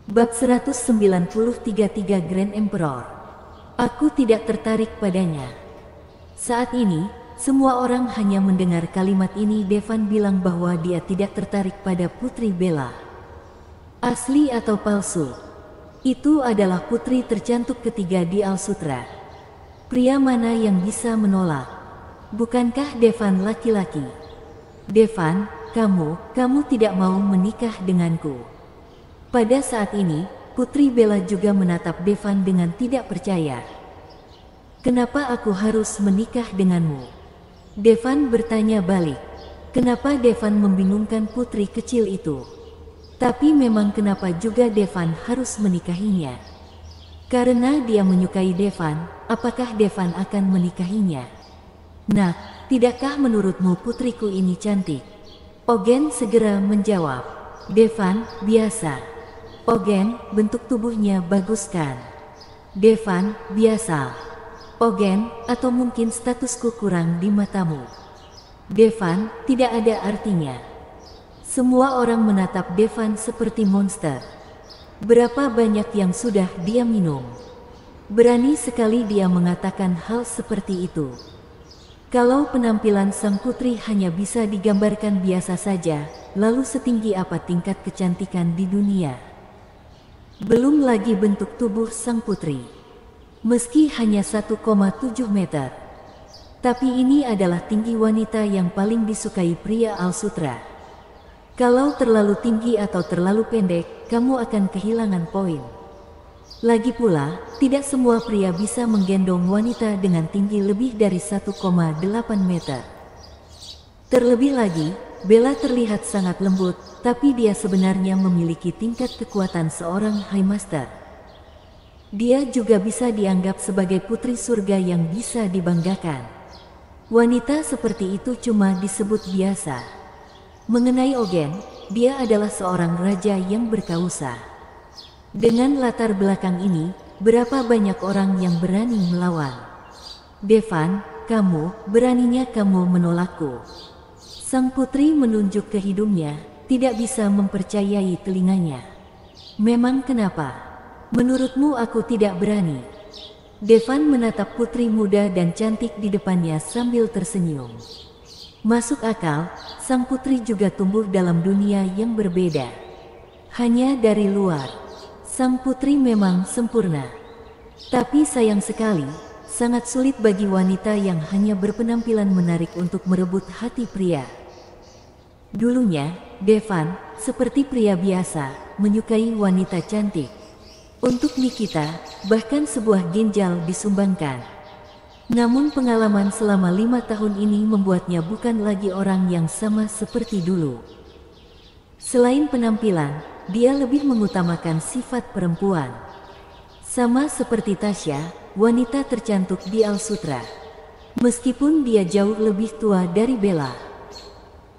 Bab 193 Grand Emperor. Aku tidak tertarik padanya. Saat ini, semua orang hanya mendengar kalimat ini. Devan bilang bahwa dia tidak tertarik pada Putri Bella. Asli atau palsu? Itu adalah putri tercantik ketiga di Al-Sutra. Pria mana yang bisa menolak? Bukankah Devan laki-laki? Devan, kamu tidak mau menikah denganku. Pada saat ini, Putri Bella juga menatap Devan dengan tidak percaya. Kenapa aku harus menikah denganmu? Devan bertanya balik. Kenapa Devan membingungkan putri kecil itu? Tapi memang kenapa juga Devan harus menikahinya? Karena dia menyukai Devan, apakah Devan akan menikahinya? Nah, tidakkah menurutmu putriku ini cantik? Ogen segera menjawab. Devan, biasa. Ogen, bentuk tubuhnya bagus kan? Devan, biasa. Ogen, atau mungkin statusku kurang di matamu? Devan, tidak ada artinya. Semua orang menatap Devan seperti monster. Berapa banyak yang sudah dia minum? Berani sekali dia mengatakan hal seperti itu. Kalau penampilan sang putri hanya bisa digambarkan biasa saja, lalu setinggi apa tingkat kecantikan di dunia? Belum lagi bentuk tubuh sang putri. Meski hanya 1,7 meter. Tapi ini adalah tinggi wanita yang paling disukai pria Al-Sutra. Kalau terlalu tinggi atau terlalu pendek, kamu akan kehilangan poin. Lagi pula, tidak semua pria bisa menggendong wanita dengan tinggi lebih dari 1,8 meter. Terlebih lagi, Bella terlihat sangat lembut, tapi dia sebenarnya memiliki tingkat kekuatan seorang High Master. Dia juga bisa dianggap sebagai putri surga yang bisa dibanggakan. Wanita seperti itu cuma disebut biasa. Mengenai Ogen, dia adalah seorang raja yang berkausa. Dengan latar belakang ini, berapa banyak orang yang berani melawan? Devan, beraninya kamu menolakku. Sang putri menunjuk ke hidungnya, tidak bisa mempercayai telinganya. Memang kenapa? Menurutmu aku tidak berani? Devan menatap putri muda dan cantik di depannya sambil tersenyum. Masuk akal, sang putri juga tumbuh dalam dunia yang berbeda. Hanya dari luar. Sang putri memang sempurna. Tapi sayang sekali, sangat sulit bagi wanita yang hanya berpenampilan menarik untuk merebut hati pria. Dulunya, Devan, seperti pria biasa, menyukai wanita cantik. Untuk Nikita, bahkan sebuah ginjal disumbangkan. Namun pengalaman selama 5 tahun ini membuatnya bukan lagi orang yang sama seperti dulu. Selain penampilan, dia lebih mengutamakan sifat perempuan. Sama seperti Tasya, wanita tercantik di Al-Sutra. Meskipun dia jauh lebih tua dari Bella.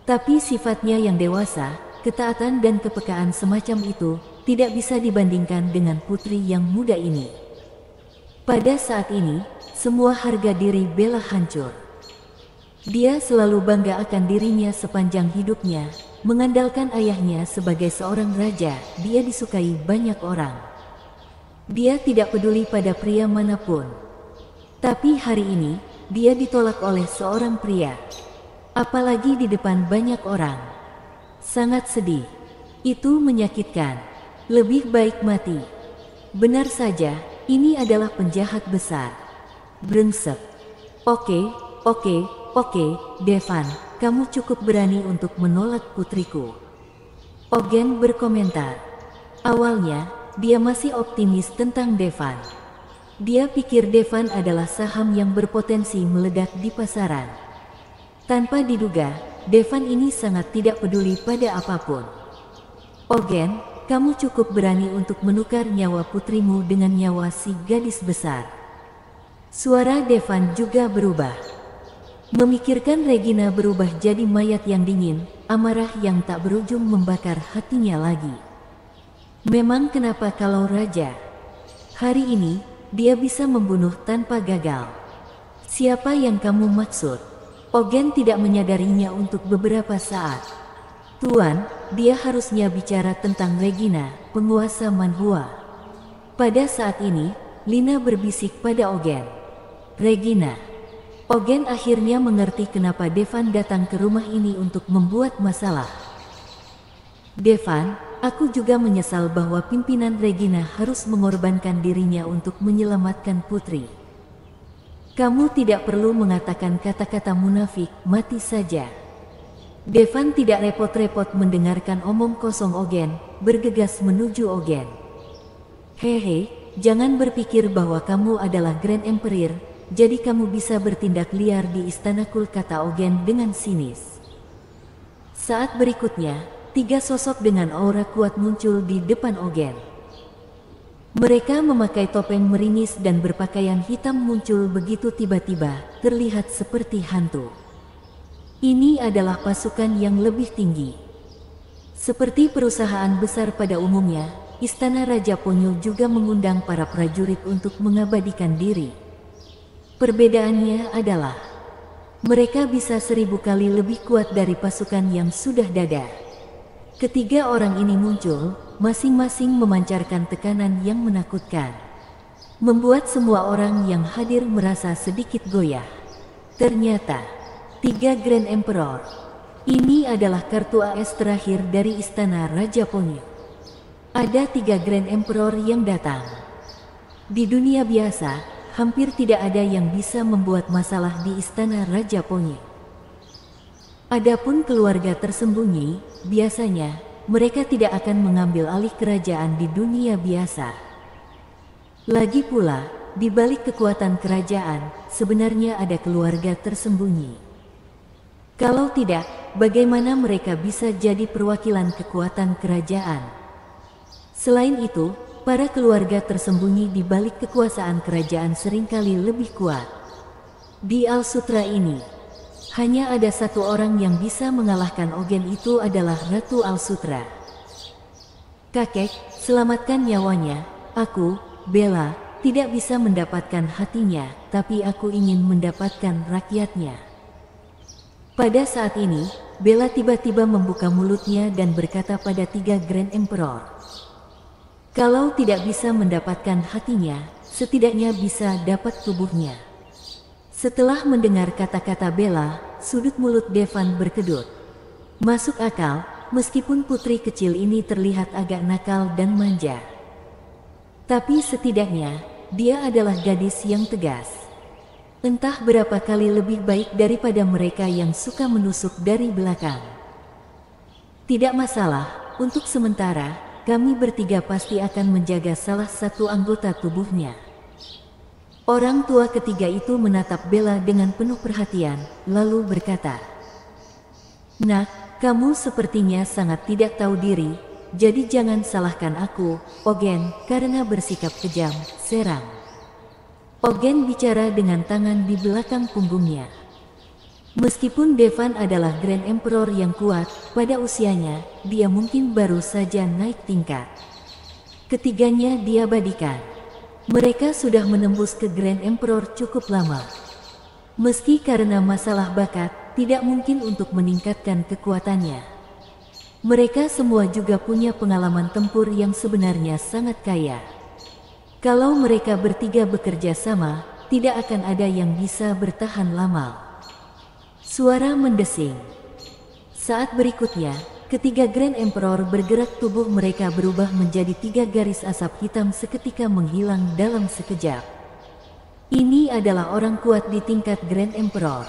Tapi sifatnya yang dewasa, ketaatan dan kepekaan semacam itu, tidak bisa dibandingkan dengan putri yang muda ini. Pada saat ini, semua harga diri Bella hancur. Dia selalu bangga akan dirinya sepanjang hidupnya. Mengandalkan ayahnya sebagai seorang raja, dia disukai banyak orang. Dia tidak peduli pada pria manapun. Tapi hari ini, dia ditolak oleh seorang pria. Apalagi di depan banyak orang. Sangat sedih. Itu menyakitkan. Lebih baik mati. Benar saja, ini adalah penjahat besar. Brengsek. Oke, Devan. Kamu cukup berani untuk menolak putriku. Ogen berkomentar. Awalnya, dia masih optimis tentang Devan. Dia pikir Devan adalah saham yang berpotensi meledak di pasaran. Tanpa diduga, Devan ini sangat tidak peduli pada apapun. Ogen, kamu cukup berani untuk menukar nyawa putrimu dengan nyawa si gadis besar. Suara Devan juga berubah. Memikirkan Regina berubah jadi mayat yang dingin, amarah yang tak berujung membakar hatinya lagi. Memang kenapa kalau raja? Hari ini, dia bisa membunuh tanpa gagal. Siapa yang kamu maksud? Ogen tidak menyadarinya untuk beberapa saat. Tuan, dia harusnya bicara tentang Regina, penguasa Manhua. Pada saat ini, Lina berbisik pada Ogen. Regina. Ogen akhirnya mengerti kenapa Devan datang ke rumah ini untuk membuat masalah. Devan, aku juga menyesal bahwa pimpinan Regina harus mengorbankan dirinya untuk menyelamatkan putri. Kamu tidak perlu mengatakan kata-kata munafik, mati saja. Devan tidak repot-repot mendengarkan omong kosong Ogen, bergegas menuju Ogen. Hehe, jangan berpikir bahwa kamu adalah Grand Emperor, jadi kamu bisa bertindak liar di istanaku, kata Ogen dengan sinis. Saat berikutnya, 3 sosok dengan aura kuat muncul di depan Ogen. Mereka memakai topeng meringis dan berpakaian hitam muncul begitu tiba-tiba, terlihat seperti hantu. Ini adalah pasukan yang lebih tinggi. Seperti perusahaan besar pada umumnya, Istana Raja Ponyo juga mengundang para prajurit untuk mengabadikan diri. Perbedaannya adalah, mereka bisa 1000 kali lebih kuat dari pasukan yang sudah dada. Ketiga orang ini muncul, masing-masing memancarkan tekanan yang menakutkan, membuat semua orang yang hadir merasa sedikit goyah. Ternyata 3 Grand Emperor. Ini adalah kartu AS terakhir dari Istana Raja Ponyo. Ada 3 Grand Emperor yang datang. Di dunia biasa, hampir tidak ada yang bisa membuat masalah di Istana Raja Ponyo. Adapun keluarga tersembunyi, biasanya mereka tidak akan mengambil alih kerajaan di dunia biasa. Lagi pula, di balik kekuatan kerajaan, sebenarnya ada keluarga tersembunyi. Kalau tidak, bagaimana mereka bisa jadi perwakilan kekuatan kerajaan? Selain itu, para keluarga tersembunyi di balik kekuasaan kerajaan seringkali lebih kuat. Di Al Sutra ini, hanya ada satu orang yang bisa mengalahkan Ogen, itu adalah Ratu Al Sutra. Kakek, selamatkan nyawanya. Aku, Bella, tidak bisa mendapatkan hatinya, tapi aku ingin mendapatkan rakyatnya. Pada saat ini, Bella tiba-tiba membuka mulutnya dan berkata pada 3 Grand Emperor. Kalau tidak bisa mendapatkan hatinya, setidaknya bisa dapat tubuhnya. Setelah mendengar kata-kata Bella, sudut mulut Devan berkedut. Masuk akal, meskipun putri kecil ini terlihat agak nakal dan manja. Tapi setidaknya, dia adalah gadis yang tegas. Entah berapa kali lebih baik daripada mereka yang suka menusuk dari belakang. Tidak masalah, untuk sementara, kami bertiga pasti akan menjaga salah satu anggota tubuhnya. Orang tua ketiga itu menatap Bella dengan penuh perhatian, lalu berkata, "Nak, kamu sepertinya sangat tidak tahu diri, jadi jangan salahkan aku, Ogen, karena bersikap kejam, serang." Ogen bicara dengan tangan di belakang punggungnya. Meskipun Devan adalah Grand Emperor yang kuat, pada usianya, dia mungkin baru saja naik tingkat. Ketiganya diabadikan. Mereka sudah menembus ke Grand Emperor cukup lama. Meski karena masalah bakat, tidak mungkin untuk meningkatkan kekuatannya. Mereka semua juga punya pengalaman tempur yang sebenarnya sangat kaya. Kalau mereka bertiga bekerja sama, tidak akan ada yang bisa bertahan lama. Suara mendesing. Saat berikutnya, ketiga Grand Emperor bergerak, tubuh mereka berubah menjadi 3 garis asap hitam seketika menghilang dalam sekejap. Ini adalah orang kuat di tingkat Grand Emperor.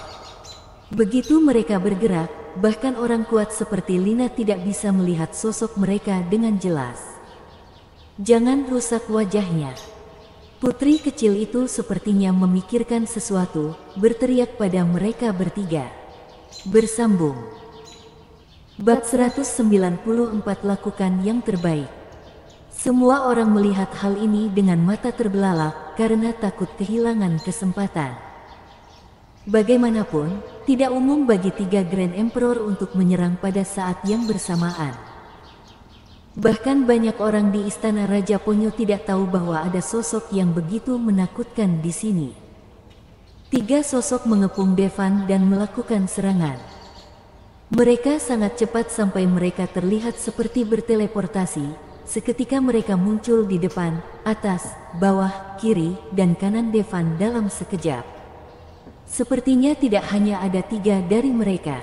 Begitu mereka bergerak, bahkan orang kuat seperti Lina tidak bisa melihat sosok mereka dengan jelas. Jangan rusak wajahnya. Putri kecil itu sepertinya memikirkan sesuatu, berteriak pada mereka bertiga. Bersambung. Bab 194, lakukan yang terbaik. Semua orang melihat hal ini dengan mata terbelalak karena takut kehilangan kesempatan. Bagaimanapun, tidak umum bagi 3 Grand Emperor untuk menyerang pada saat yang bersamaan. Bahkan banyak orang di Istana Raja Ponyo tidak tahu bahwa ada sosok yang begitu menakutkan di sini. 3 sosok mengepung Devan dan melakukan serangan. Mereka sangat cepat sampai mereka terlihat seperti berteleportasi. Seketika mereka muncul di depan, atas, bawah, kiri, dan kanan Devan dalam sekejap. Sepertinya tidak hanya ada 3 dari mereka,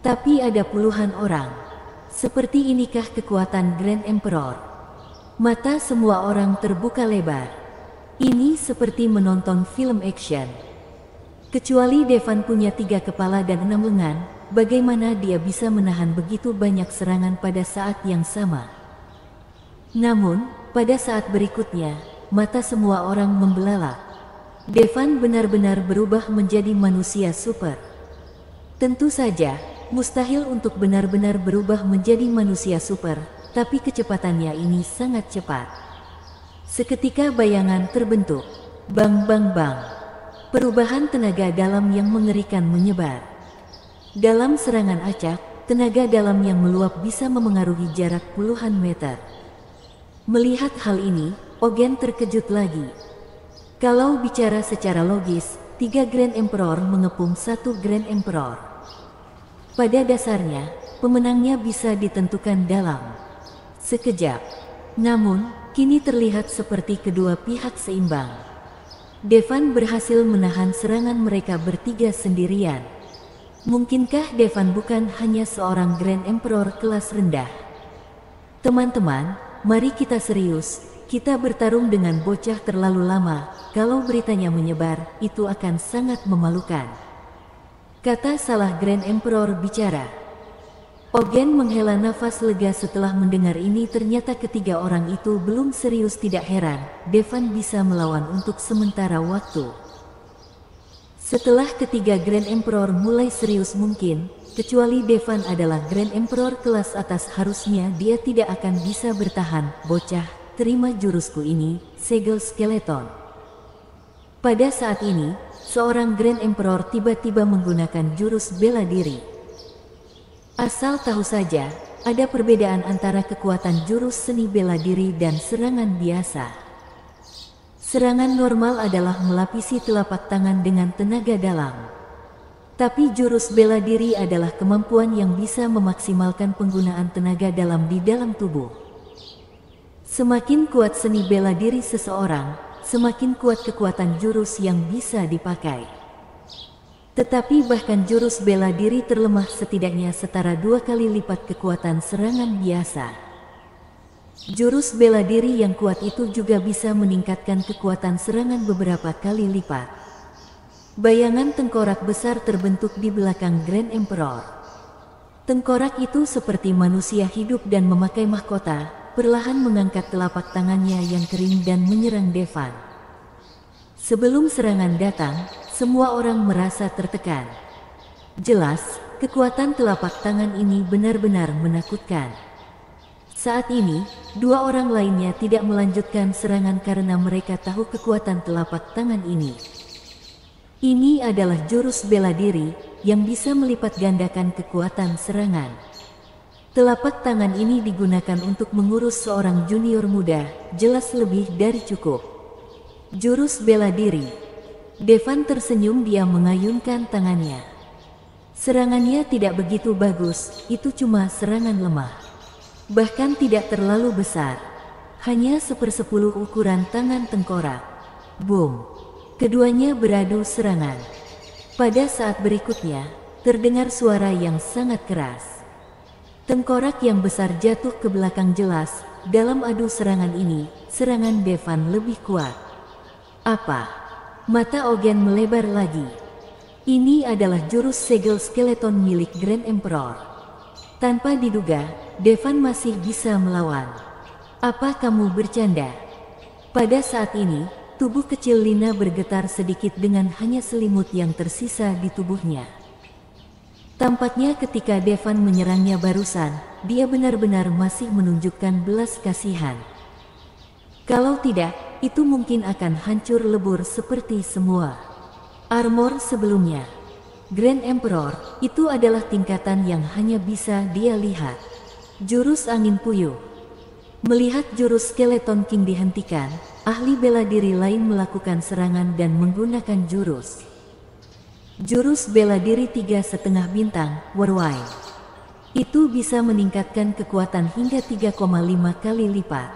tapi ada puluhan orang. Seperti inikah kekuatan Grand Emperor? Mata semua orang terbuka lebar. Ini seperti menonton film action. Kecuali Devan punya 3 kepala dan 6 lengan, bagaimana dia bisa menahan begitu banyak serangan pada saat yang sama? Namun, pada saat berikutnya, mata semua orang membelalak. Devan benar-benar berubah menjadi manusia super. Tentu saja, mustahil untuk benar-benar berubah menjadi manusia super, tapi kecepatannya ini sangat cepat. Seketika bayangan terbentuk. Bang bang bang. Perubahan tenaga dalam yang mengerikan menyebar. Dalam serangan acak, tenaga dalam yang meluap bisa memengaruhi jarak puluhan meter. Melihat hal ini, Ogen terkejut lagi. Kalau bicara secara logis, 3 Grand Emperor mengepung 1 Grand Emperor. Pada dasarnya, pemenangnya bisa ditentukan dalam sekejap. Namun, kini terlihat seperti kedua pihak seimbang. Devan berhasil menahan serangan mereka bertiga sendirian. Mungkinkah Devan bukan hanya seorang Grand Emperor kelas rendah? Teman-teman, mari kita serius. Kita bertarung dengan bocah terlalu lama. Kalau beritanya menyebar, itu akan sangat memalukan. Kata salah Grand Emperor bicara. Ogen menghela nafas lega setelah mendengar ini. Ternyata ketiga orang itu belum serius. Tidak heran, Devan bisa melawan untuk sementara waktu. Setelah ketiga Grand Emperor mulai serius mungkin, kecuali Devan adalah Grand Emperor kelas atas, harusnya dia tidak akan bisa bertahan. Bocah, terima jurusku ini, segel skeleton. Pada saat ini, seorang Grand Emperor tiba-tiba menggunakan jurus bela diri. Asal tahu saja, ada perbedaan antara kekuatan jurus seni bela diri dan serangan biasa. Serangan normal adalah melapisi telapak tangan dengan tenaga dalam. Tapi jurus bela diri adalah kemampuan yang bisa memaksimalkan penggunaan tenaga dalam di dalam tubuh. Semakin kuat seni bela diri seseorang, semakin kuat kekuatan jurus yang bisa dipakai. Tetapi bahkan jurus bela diri terlemah setidaknya setara 2 kali lipat kekuatan serangan biasa. Jurus bela diri yang kuat itu juga bisa meningkatkan kekuatan serangan beberapa kali lipat. Bayangan tengkorak besar terbentuk di belakang Grand Emperor. Tengkorak itu seperti manusia hidup dan memakai mahkota, perlahan mengangkat telapak tangannya yang kering dan menyerang Devan. Sebelum serangan datang, semua orang merasa tertekan. Jelas, kekuatan telapak tangan ini benar-benar menakutkan. Saat ini, 2 orang lainnya tidak melanjutkan serangan karena mereka tahu kekuatan telapak tangan ini. Ini adalah jurus bela diri yang bisa melipat gandakan kekuatan serangan. Telapak tangan ini digunakan untuk mengurus seorang junior muda, jelas lebih dari cukup. Jurus bela diri. Devan tersenyum, dia mengayunkan tangannya. Serangannya tidak begitu bagus, itu cuma serangan lemah. Bahkan tidak terlalu besar, hanya 1/10 ukuran tangan tengkorak. Boom! Keduanya beradu serangan. Pada saat berikutnya, terdengar suara yang sangat keras. Tengkorak yang besar jatuh ke belakang. Jelas, dalam adu serangan ini, serangan Devan lebih kuat. Apa? Mata Ogen melebar lagi. Ini adalah jurus segel skeleton milik Grand Emperor. Tanpa diduga, Devan masih bisa melawan. Apa kamu bercanda? Pada saat ini, tubuh kecil Lina bergetar sedikit dengan hanya selimut yang tersisa di tubuhnya. Tampaknya ketika Devan menyerangnya barusan, dia benar-benar masih menunjukkan belas kasihan. Kalau tidak, itu mungkin akan hancur lebur seperti semua armor sebelumnya. Grand Emperor, itu adalah tingkatan yang hanya bisa dia lihat. Jurus angin puyuh. Melihat jurus Skeleton King dihentikan, ahli bela diri lain melakukan serangan dan menggunakan jurus Jurus bela diri 3,5 bintang, Warwai. Itu bisa meningkatkan kekuatan hingga 3,5 kali lipat.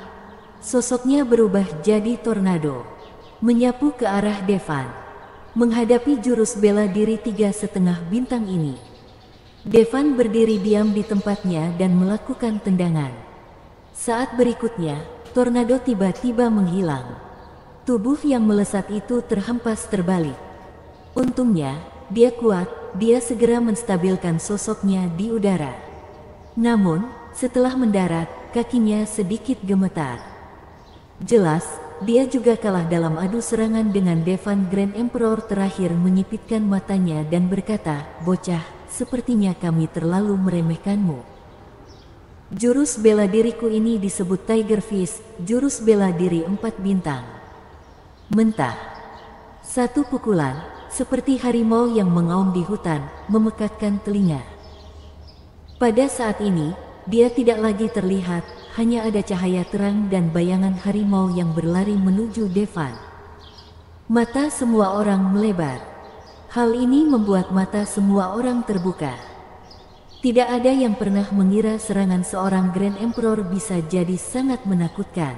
Sosoknya berubah jadi tornado, menyapu ke arah Devan. Menghadapi jurus bela diri 3,5 bintang ini, Devan berdiri diam di tempatnya dan melakukan tendangan. Saat berikutnya, tornado tiba-tiba menghilang. Tubuh yang melesat itu terhempas terbalik. Untungnya, dia kuat, dia segera menstabilkan sosoknya di udara. Namun, setelah mendarat, kakinya sedikit gemetar. Jelas, dia juga kalah dalam adu serangan dengan Devan. Grand Emperor terakhir menyipitkan matanya dan berkata, "Bocah, sepertinya kami terlalu meremehkanmu." Jurus bela diriku ini disebut Tiger Fist, jurus bela diri 4 bintang. Mentah. Satu pukulan, seperti harimau yang mengaum di hutan, memekakkan telinga. Pada saat ini, dia tidak lagi terlihat, hanya ada cahaya terang dan bayangan harimau yang berlari menuju Devan. Mata semua orang melebar. Hal ini membuat mata semua orang terbuka. Tidak ada yang pernah mengira serangan seorang Grand Emperor bisa jadi sangat menakutkan.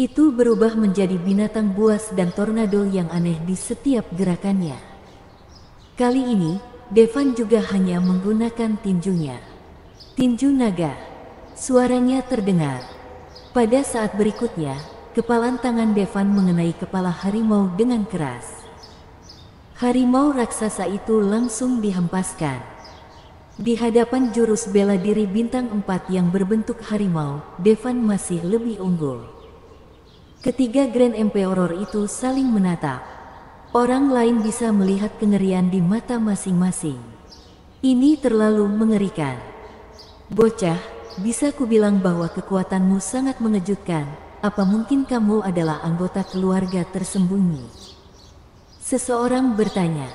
Itu berubah menjadi binatang buas dan tornado yang aneh di setiap gerakannya. Kali ini, Devan juga hanya menggunakan tinjunya. Tinju naga. Suaranya terdengar. Pada saat berikutnya, kepalan tangan Devan mengenai kepala harimau dengan keras. Harimau raksasa itu langsung dihempaskan. Di hadapan jurus bela diri bintang 4 yang berbentuk harimau, Devan masih lebih unggul. Ketiga Grand Emperor itu saling menatap. Orang lain bisa melihat kengerian di mata masing-masing. Ini terlalu mengerikan. Bocah, bisa kubilang bahwa kekuatanmu sangat mengejutkan. Apa mungkin kamu adalah anggota keluarga tersembunyi? Seseorang bertanya.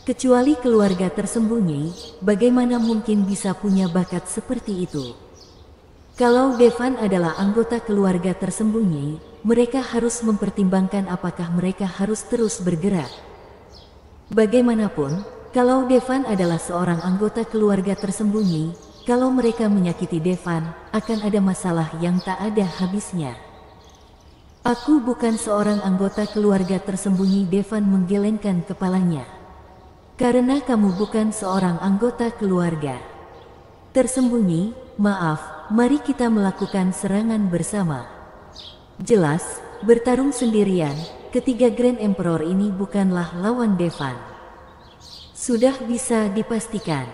Kecuali keluarga tersembunyi, bagaimana mungkin bisa punya bakat seperti itu? Kalau Devan adalah anggota keluarga tersembunyi, mereka harus mempertimbangkan apakah mereka harus terus bergerak. Bagaimanapun, kalau Devan adalah seorang anggota keluarga tersembunyi, kalau mereka menyakiti Devan, akan ada masalah yang tak ada habisnya. Aku bukan seorang anggota keluarga tersembunyi. Devan menggelengkan kepalanya. Karena kamu bukan seorang anggota keluarga tersembunyi, maaf, mari kita melakukan serangan bersama. Jelas, bertarung sendirian, ketiga Grand Emperor ini bukanlah lawan Devan. Sudah bisa dipastikan.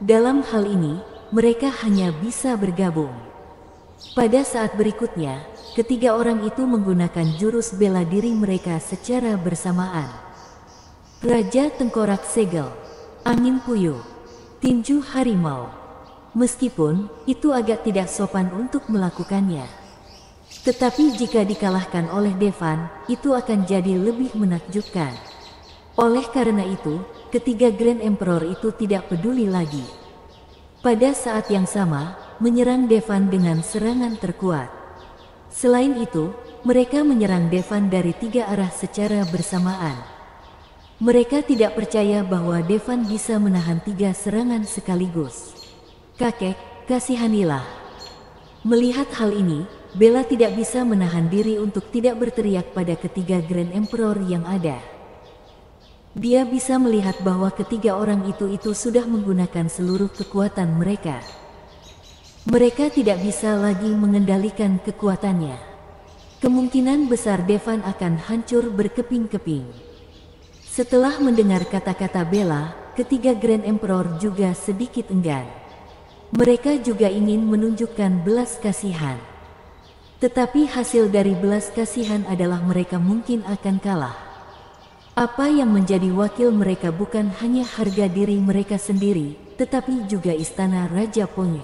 Dalam hal ini, mereka hanya bisa bergabung. Pada saat berikutnya, ketiga orang itu menggunakan jurus bela diri mereka secara bersamaan. Raja Tengkorak Segel, Angin Puyuh, Tinju Harimau. Meskipun itu agak tidak sopan untuk melakukannya. Tetapi jika dikalahkan oleh Devan, itu akan jadi lebih menakjubkan. Oleh karena itu, ketiga Grand Emperor itu tidak peduli lagi. Pada saat yang sama, menyerang Devan dengan serangan terkuat. Selain itu, mereka menyerang Devan dari 3 arah secara bersamaan. Mereka tidak percaya bahwa Devan bisa menahan 3 serangan sekaligus. Kakek, kasihanilah. Melihat hal ini, Bella tidak bisa menahan diri untuk tidak berteriak pada ketiga Grand Emperor yang ada. Dia bisa melihat bahwa ketiga orang itu sudah menggunakan seluruh kekuatan mereka. Mereka tidak bisa lagi mengendalikan kekuatannya. Kemungkinan besar Devan akan hancur berkeping-keping. Setelah mendengar kata-kata Bella, ketiga Grand Emperor juga sedikit enggan. Mereka juga ingin menunjukkan belas kasihan. Tetapi hasil dari belas kasihan adalah mereka mungkin akan kalah. Apa yang menjadi wakil mereka bukan hanya harga diri mereka sendiri, tetapi juga istana Raja Ponye.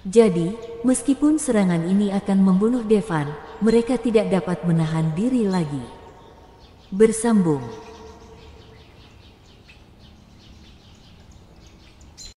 Jadi, meskipun serangan ini akan membunuh Devan, mereka tidak dapat menahan diri lagi. Bersambung.